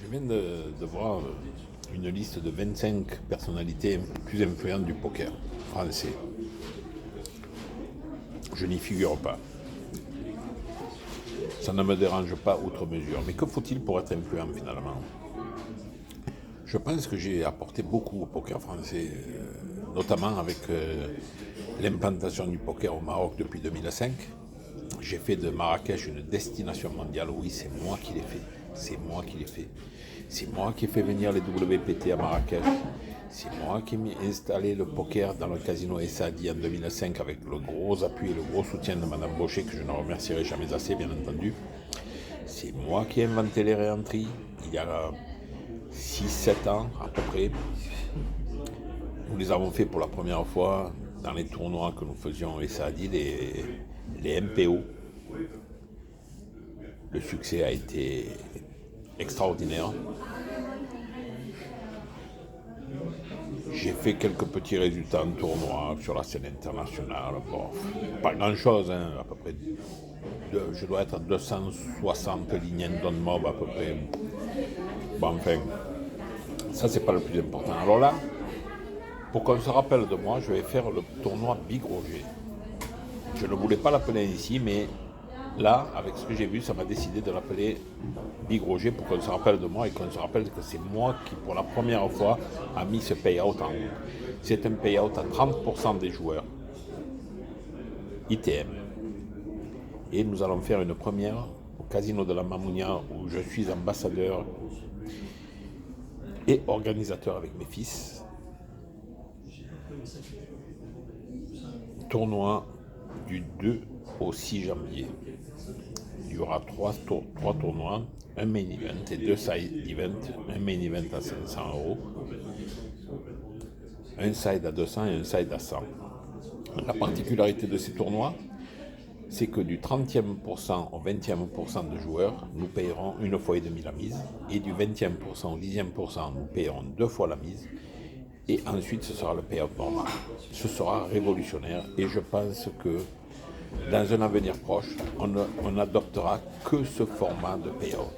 Je viens de voir une liste de 25 personnalités plus influentes du poker français. Je n'y figure pas. Ça ne me dérange pas outre mesure. Mais que faut-il pour être influent finalement? Je pense que j'ai apporté beaucoup au poker français, notamment avec l'implantation du poker au Maroc depuis 2005. J'ai fait de Marrakech une destination mondiale. Oui, c'est moi qui l'ai fait. C'est moi qui l'ai fait. C'est moi qui ai fait venir les WPT à Marrakech. C'est moi qui ai installé le poker dans le casino Essadi en 2005 avec le gros appui et le gros soutien de Madame Baucher, que je ne remercierai jamais assez, bien entendu. C'est moi qui ai inventé les réentries il y a 6-7 ans à peu près. Nous les avons fait pour la première fois dans les tournois que nous faisions au Essadi, les MPO. Le succès a été extraordinaire. J'ai fait quelques petits résultats en tournoi sur la scène internationale. Bon, pas grand-chose, à peu près. Je dois être à 260 lignes d'on mob à peu près. Bon, enfin, ça c'est pas le plus important. Alors là, pour qu'on se rappelle de moi, je vais faire le tournoi Big Roger. Je ne voulais pas l'appeler ici, mais là, avec ce que j'ai vu, ça m'a décidé de l'appeler Big Roger pour qu'on se rappelle de moi et qu'on se rappelle que c'est moi qui, pour la première fois, a mis ce payout en route. C'est un payout à 30% des joueurs ITM. Et nous allons faire une première au Casino de la Mamounia où je suis ambassadeur et organisateur avec mes fils. Tournoi du 2 au 6 janvier. Il y aura trois tournois, un main event et deux side events. Un main event à 500€, un side à 200 et un side à 100. La particularité de ces tournois, c'est que du 30e% au 20e% de joueurs, nous payerons une fois et demie la mise, et du 20e% au 10e%, nous payerons deux fois la mise, et ensuite ce sera le payout normal. Ce sera révolutionnaire, et je pense que dans un avenir proche, on n'adoptera que ce format de payout.